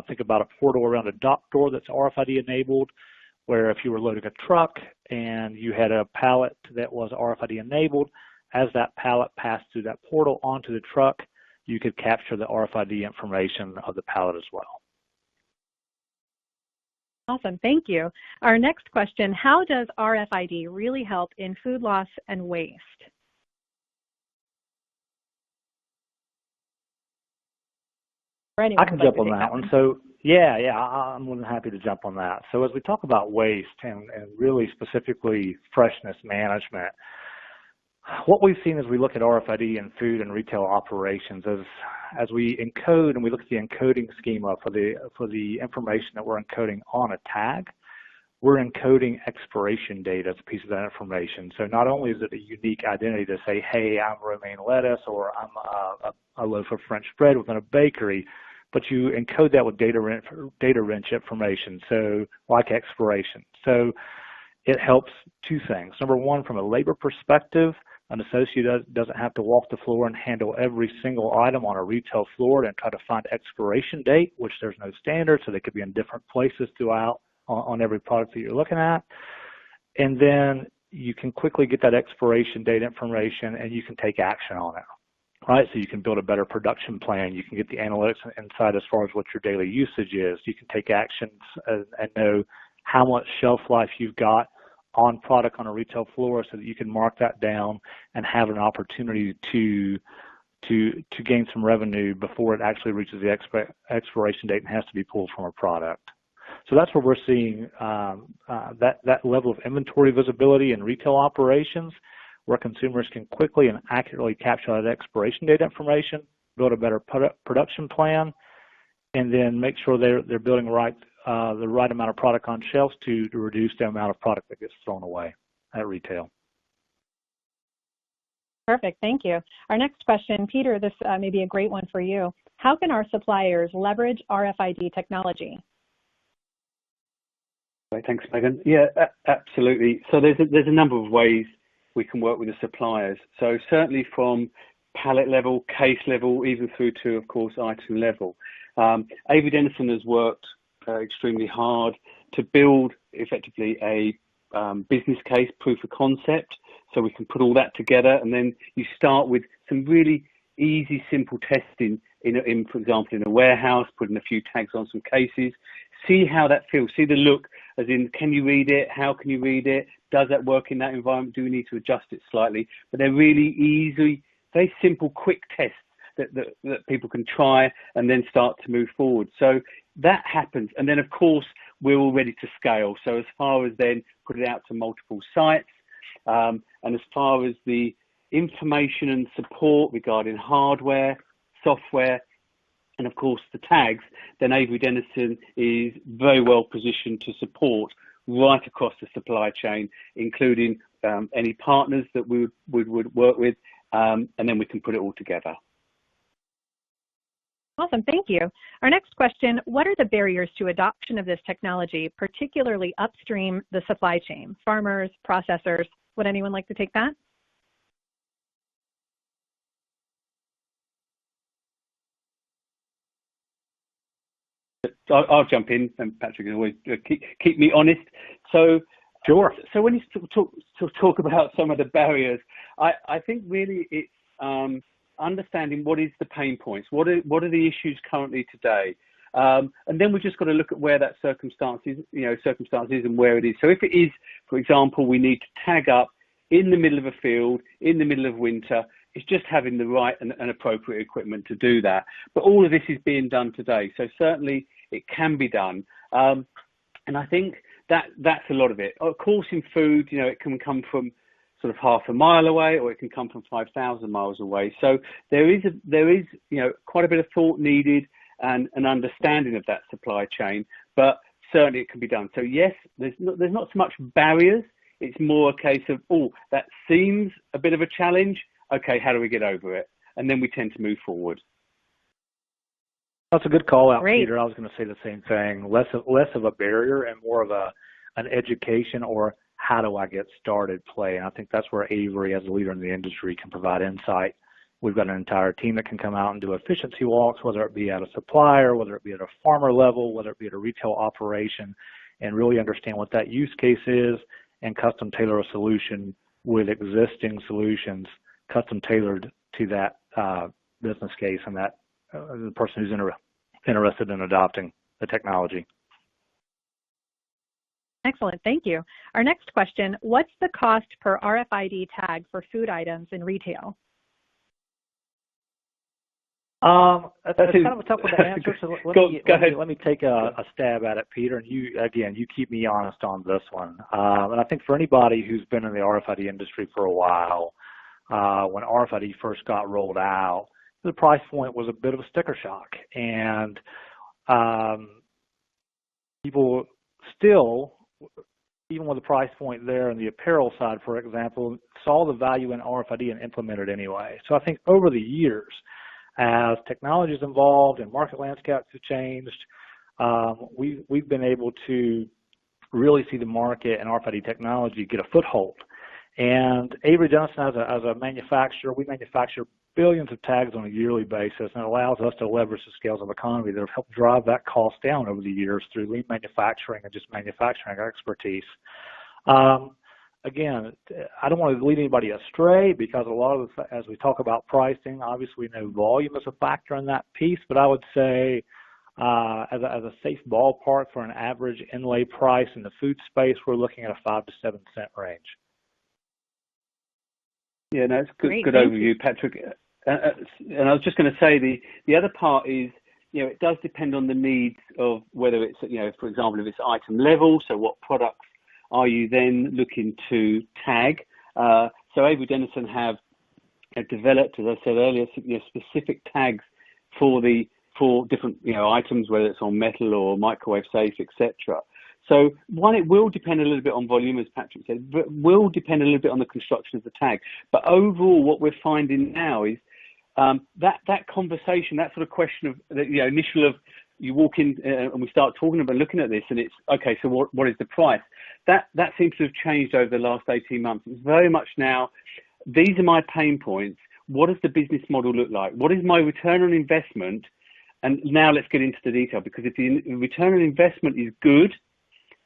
Think about a portal around a dock door that's RFID enabled, where if you were loading a truck and you had a pallet that was RFID enabled, as that pallet passed through that portal onto the truck, you could capture the RFID information of the pallet as well. Awesome, thank you. Our next question, how does RFID really help in food loss and waste? I can jump on that one. So yeah, I'm more than happy to jump on that. So as we talk about waste and really specifically freshness management, what we've seen as we look at RFID in food and retail operations is as we encode and we look at the encoding schema for the information that we're encoding on a tag, we're encoding expiration date as a piece of that information. So not only is it a unique identity to say, hey, I'm romaine lettuce or I'm a loaf of French bread within a bakery, but you encode that with data rich information, so like expiration. So it helps two things. Number one, from a labor perspective, an associate doesn't have to walk the floor and handle every single item on a retail floor and try to find expiration date, which there's no standard, so they could be in different places throughout on every product that you're looking at. And then you can quickly get that expiration date information and you can take action on it, right? So you can build a better production plan. You can get the analytics inside as far as what your daily usage is. You can take actions and know how much shelf life you've got on product on a retail floor so that you can mark that down and have an opportunity to gain some revenue before it actually reaches the expiration date and has to be pulled from a product. So that's where we're seeing that level of inventory visibility in retail operations, where consumers can quickly and accurately capture that expiration date information, build a better production plan, and then make sure they're building the right amount of product on shelves to reduce the amount of product that gets thrown away at retail. Perfect, thank you. Our next question, Peter, this may be a great one for you. How can our suppliers leverage RFID technology? Thanks, Megan. Yeah, absolutely. So there's a number of ways we can work with the suppliers. So certainly from pallet level, case level, even through to, of course, item level. Avery Dennison has worked extremely hard to build effectively a business case, proof of concept, so we can put all that together, and then you start with some really easy, simple testing in for example, in a warehouse, putting a few tags on some cases, see how that feels, see the look, as in, can you read it? How can you read it? Does that work in that environment? Do we need to adjust it slightly? But they're really easy, very simple, quick tests that people can try and then start to move forward. So that happens. And then, of course, we're all ready to scale. So as far as then put it out to multiple sites, and as far as the information and support regarding hardware, software, and of course the tags, then Avery Dennison is very well positioned to support right across the supply chain, including any partners that we would work with, and then we can put it all together. Awesome, thank you. Our next question, what are the barriers to adoption of this technology, particularly upstream the supply chain? Farmers, processors, would anyone like to take that? I'll jump in, and Patrick can always keep me honest. So, sure. So when you talk about some of the barriers, I think really it's understanding what is the pain points, what are the issues currently today, and then we've just got to look at where that circumstances and where it is. So if it is, for example, we need to tag up in the middle of a field, in the middle of winter, it's just having the right and appropriate equipment to do that. But all of this is being done today, so certainly it can be done. And I think that's a lot of it. Of course, in food, it can come from sort of half a mile away, or it can come from 5,000 miles away. So there is quite a bit of thought needed and an understanding of that supply chain, but certainly it can be done. So yes, there's not so much barriers. It's more a case of, that seems a bit of a challenge. Okay, how do we get over it? And then we tend to move forward. That's a good call out, Great. Peter. I was going to say the same thing. Less of a barrier and more of an education or how do I get started play. And I think that's where Avery, as a leader in the industry, can provide insight. We've got an entire team that can come out and do efficiency walks, whether it be at a supplier, whether it be at a farmer level, whether it be at a retail operation, and really understand what that use case is and custom tailor a solution with existing solutions custom tailored to that business case and that the person who's interested in adopting the technology. Excellent, thank you. Our next question, what's the cost per RFID tag for food items in retail? That's kind of a tough one to answer, so let me take a stab at it, Peter, and you keep me honest on this one. And I think for anybody who's been in the RFID industry for a while, when RFID first got rolled out, the price point was a bit of a sticker shock, and people still, even with the price point there in the apparel side, for example, saw the value in RFID and implemented anyway. So I think over the years, as technology's evolved and market landscapes have changed, we've been able to really see the market and RFID technology get a foothold. And Avery Dennison, as a manufacturer, we manufacture billions of tags on a yearly basis, and it allows us to leverage the scales of economy that have helped drive that cost down over the years through lean manufacturing and just manufacturing expertise. Again, I don't want to lead anybody astray because a lot of, as we talk about pricing, obviously we know volume is a factor in that piece, but I would say as a safe ballpark for an average inlay price in the food space, we're looking at a 5 to 7 cent range. Yeah, no, it's good overview, Patrick. And I was just going to say the other part is, it does depend on the needs of whether it's, for example, if it's item level, so what products are you then looking to tag? So Avery Dennison have developed, as I said earlier, specific tags for different items, whether it's on metal or microwave safe, etc. So one, it will depend a little bit on volume, as Patrick said, but will depend a little bit on the construction of the tag. But overall, what we're finding now is that conversation, that sort of question of the initial of you walk in and we start talking about looking at this, and it's okay. So what is the price? That seems to have changed over the last 18 months. It's very much now. These are my pain points. What does the business model look like? What is my return on investment? And now let's get into the detail, because if the return on investment is good,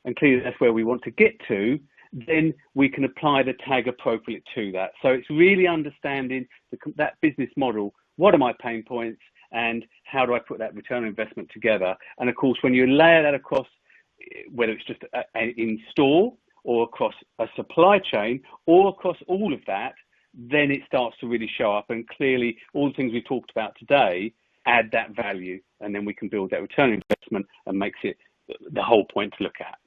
and clearly that's where we want to get to, then we can apply the tag appropriate to that. So it's really understanding that business model. What are my pain points, and how do I put that return on investment together? And of course, when you layer that across, whether it's just in store or across a supply chain or across all of that, then it starts to really show up. And clearly, all the things we talked about today add that value, and then we can build that return on investment and makes it the whole point to look at.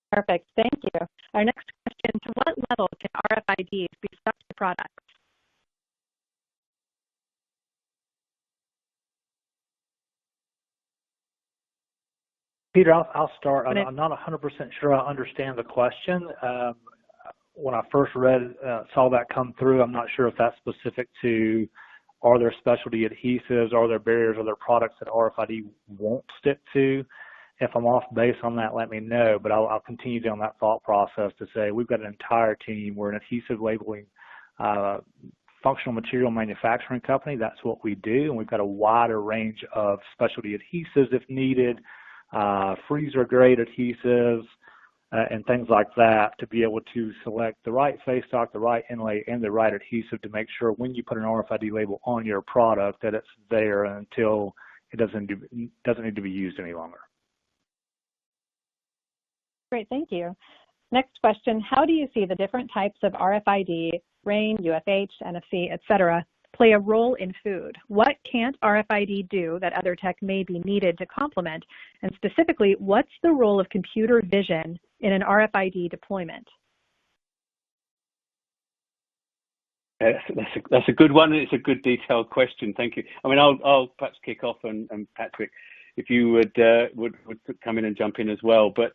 Perfect, thank you. Our next question, to what level can RFIDs be stuck to products? Peter, I'll start. I'm not 100% sure I understand the question. When I first saw that come through, I'm not sure if that's specific to, are there specialty adhesives, are there barriers, are there products that RFID won't stick to? If I'm off base on that, let me know, but I'll continue down that thought process to say we've got an entire team. We're an adhesive labeling functional material manufacturing company. That's what we do, and we've got a wider range of specialty adhesives if needed, freezer-grade adhesives, and things like that to be able to select the right face stock, the right inlay, and the right adhesive to make sure when you put an RFID label on your product that it's there until it doesn't need to be used any longer. Great, thank you. Next question, how do you see the different types of RFID, RAIN, UFH, NFC, etc., play a role in food? What can't RFID do that other tech may be needed to complement? And specifically, what's the role of computer vision in an RFID deployment? That's a good one, and it's a good detailed question. Thank you. I mean, I'll perhaps kick off, and Patrick, if you would come in and jump in as well. But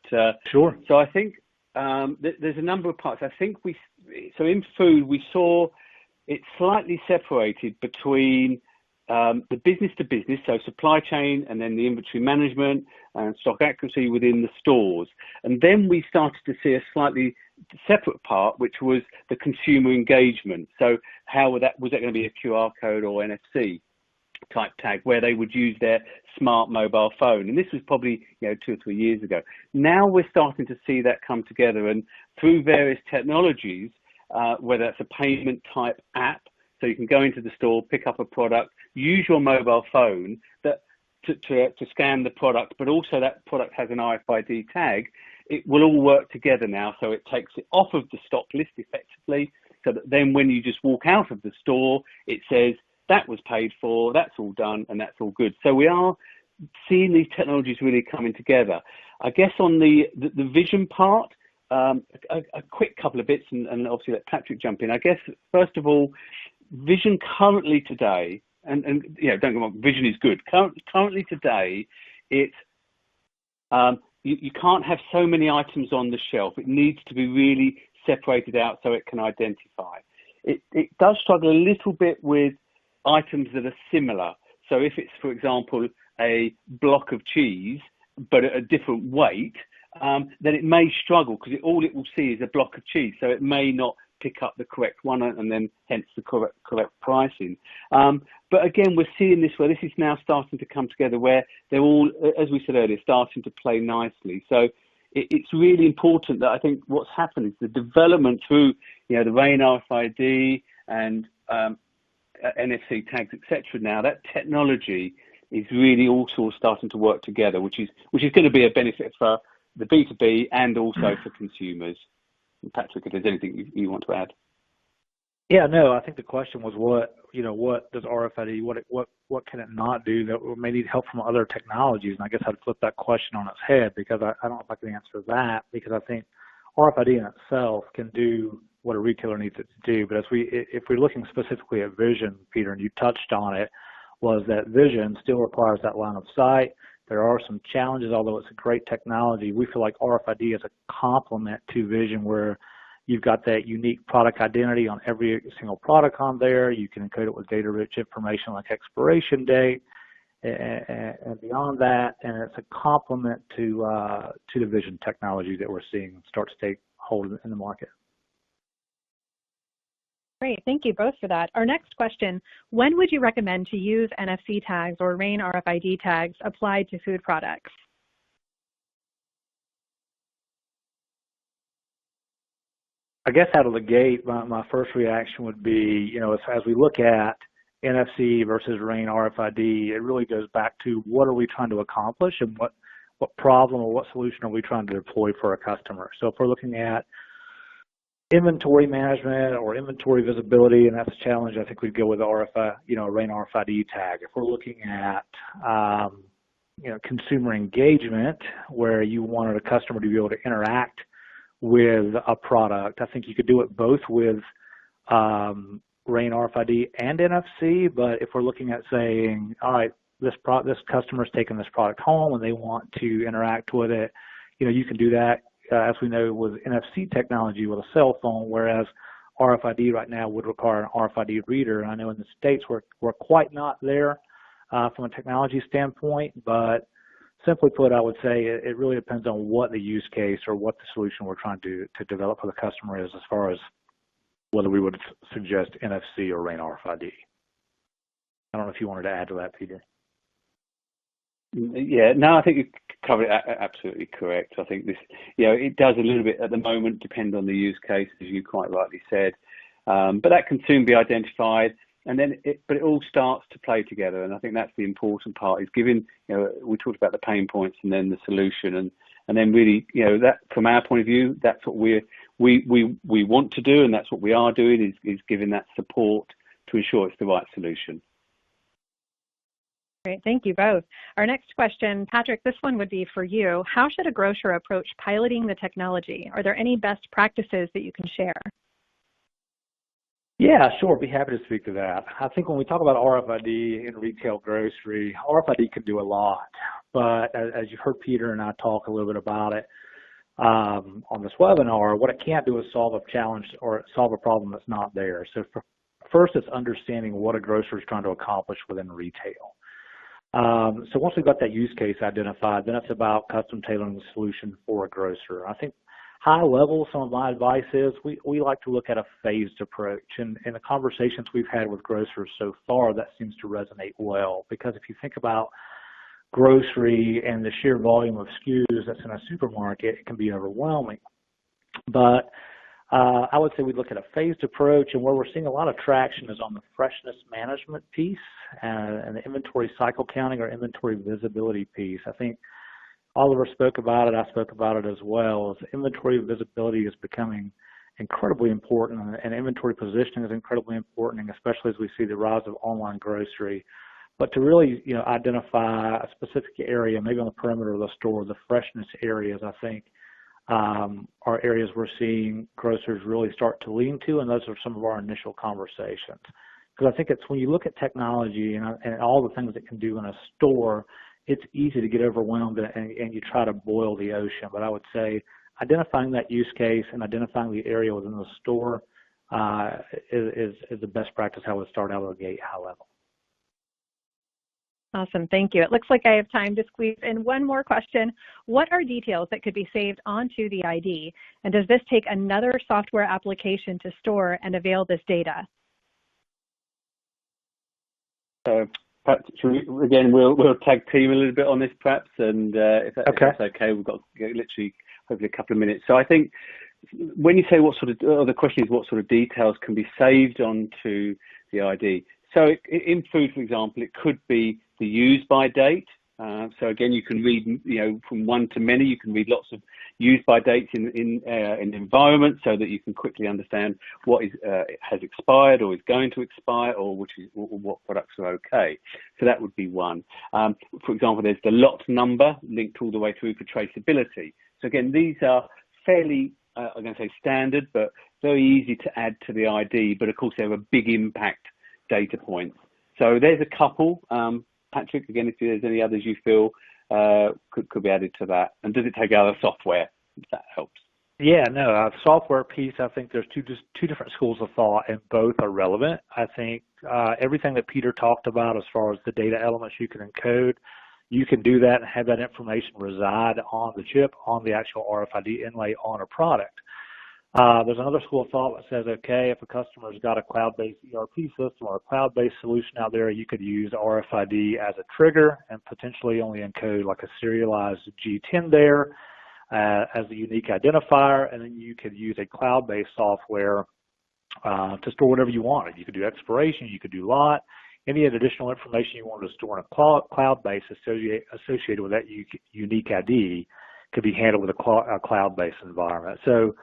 sure. So I think there's a number of parts. I think so in food we saw it slightly separated between the business to business, so supply chain, and then the inventory management and stock accuracy within the stores. And then we started to see a slightly separate part, which was the consumer engagement. So how was that going to be a QR code or NFC type tag where they would use their smart mobile phone? And this was probably 2 or 3 years ago. Now we're starting to see that come together, and through various technologies, whether it's a payment type app, so you can go into the store, pick up a product, use your mobile phone to scan the product, but also that product has an RFID tag. It will all work together now, so it takes it off of the stock list effectively, so that then when you just walk out of the store, it says that was paid for, that's all done, and that's all good. So we are seeing these technologies really coming together. I guess on the vision part, a quick couple of bits, and obviously let Patrick jump in. I guess, first of all, vision currently today, and don't get me wrong, vision is good. Currently today, it's you can't have so many items on the shelf. It needs to be really separated out so it can identify. It does struggle a little bit with items that are similar. So if it's, for example, a block of cheese, but at a different weight, then it may struggle because all it will see is a block of cheese. So it may not pick up the correct one, and then hence the correct pricing. But again, we're seeing this where this is now starting to come together where they're all, as we said earlier, starting to play nicely. So it's really important that I think what's happened is the development through the RAIN RFID and NFC tags, etc. Now that technology is really also starting to work together, which is going to be a benefit for the B2B and also for consumers. Patrick, if there's anything you want to add. Yeah, no, I think the question was what does RFID, what can it not do that may need help from other technologies? And I guess I'd flip that question on its head, because I don't know if I can answer that, because I think RFID in itself can do what a retailer needs it to do. But if we're looking specifically at vision, Peter, and you touched on it, was that vision still requires that line of sight. There are some challenges, although it's a great technology. We feel like RFID is a complement to vision, where you've got that unique product identity on every single product on there. You can encode it with data-rich information like expiration date and beyond that, and it's a complement to the vision technology that we're seeing start to take hold in the market. Great, thank you both for that. Our next question, when would you recommend to use NFC tags or RAIN RFID tags applied to food products? I guess out of the gate, my first reaction would be, as we look at NFC versus RAIN RFID, it really goes back to what are we trying to accomplish and what problem or what solution are we trying to deploy for a customer. So if we're looking at inventory management or inventory visibility, and that's a challenge, I think we'd go with RFID, RAIN RFID tag. If we're looking at consumer engagement, where you wanted a customer to be able to interact with a product, I think you could do it both with RAIN RFID and NFC. But if we're looking at saying, all right, this customer's taking this product home and they want to interact with it, you can do that, as we know, with NFC technology with a cell phone, whereas RFID right now would require an RFID reader. And I know in the States we're quite not there from a technology standpoint, but simply put, I would say it really depends on what the use case or what the solution we're trying to develop for the customer is, as far as whether we would suggest NFC or RAIN RFID. I don't know if you wanted to add to that, Peter. Yeah, no, I think you covered it absolutely correct. I think this, it does a little bit at the moment depend on the use case, as you quite rightly said, but that can soon be identified, and then but it all starts to play together. And I think that's the important part, is giving, we talked about the pain points and then the solution, and then really, that from our point of view, that's what we want to do, and that's what we are doing, is giving that support to ensure it's the right solution. Great, thank you both. Our next question, Patrick, this one would be for you. How should a grocer approach piloting the technology? Are there any best practices that you can share? Yeah, sure. Be happy to speak to that. I think when we talk about RFID in retail grocery, RFID can do a lot. But as you heard Peter and I talk a little bit about it on this webinar, what it can't do is solve a challenge or solve a problem that's not there. So first, it's understanding what a grocer is trying to accomplish within retail. So once we've got that use case identified, then it's about custom tailoring the solution for a grocer. I think high level, some of my advice is we like to look at a phased approach. And in the conversations we've had with grocers so far, that seems to resonate well. Because if you think about grocery and the sheer volume of SKUs that's in a supermarket, it can be overwhelming. But I would say we look at a phased approach, and where we're seeing a lot of traction is on the freshness management piece and the inventory cycle counting or inventory visibility piece. I think Oliver spoke about it, I spoke about it as well. As inventory visibility is becoming incredibly important, and inventory positioning is incredibly important, especially as we see the rise of online grocery. But to really, identify a specific area, maybe on the perimeter of the store, the freshness areas, I think, are areas we're seeing grocers really start to lean to, and those are some of our initial conversations. Because I think it's when you look at technology and all the things it can do in a store, it's easy to get overwhelmed and you try to boil the ocean. But I would say identifying that use case and identifying the area within the store is the best practice I would start out of the gate high level. Awesome, thank you. It looks like I have time to squeeze in one more question. What are details that could be saved onto the ID? And does this take another software application to store and avail this data? Perhaps, again, we'll tag team a little bit on this, perhaps, and if that's okay, we've got literally hopefully a couple of minutes. So I think when you say the question is what sort of details can be saved onto the ID. So in food, for example, it could be the use by date. So again, you can read, from one to many. You can read lots of use by dates in the environment, so that you can quickly understand what has expired or is going to expire, or what products are okay. So that would be one. For example, there's the lot number linked all the way through for traceability. So again, these are fairly, I'm going to say standard, but very easy to add to the ID. But of course, they have a big impact data points. So there's a couple. Patrick, again, if there's any others you feel could be added to that. And does it take other software, if that helps? Yeah, no, software piece, I think there's two different schools of thought, and both are relevant. I think everything that Peter talked about as far as the data elements you can encode, you can do that and have that information reside on the chip, on the actual RFID inlay on a product. There's another school of thought that says, okay, if a customer's got a cloud-based ERP system or a cloud-based solution out there, you could use RFID as a trigger and potentially only encode like a serialized G10 there as a unique identifier, and then you could use a cloud-based software to store whatever you wanted. You could do expiration, you could do lot, any additional information you wanted to store in a cloud base associated with that unique ID could be handled with a cloud-based environment. So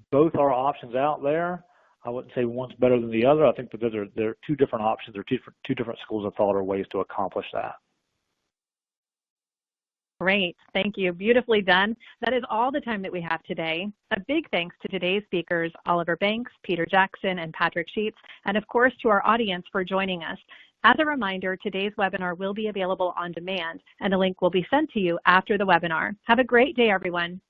both are options out there. I wouldn't say one's better than the other. I think that there are two different options, or two different schools of thought or ways to accomplish that. Great, thank you. Beautifully done. That is all the time that we have today. A big thanks to today's speakers, Oliver Banks, Peter Jackson, and Patrick Sheets, and of course to our audience for joining us. As a reminder, today's webinar will be available on demand, and a link will be sent to you after the webinar. Have a great day, everyone.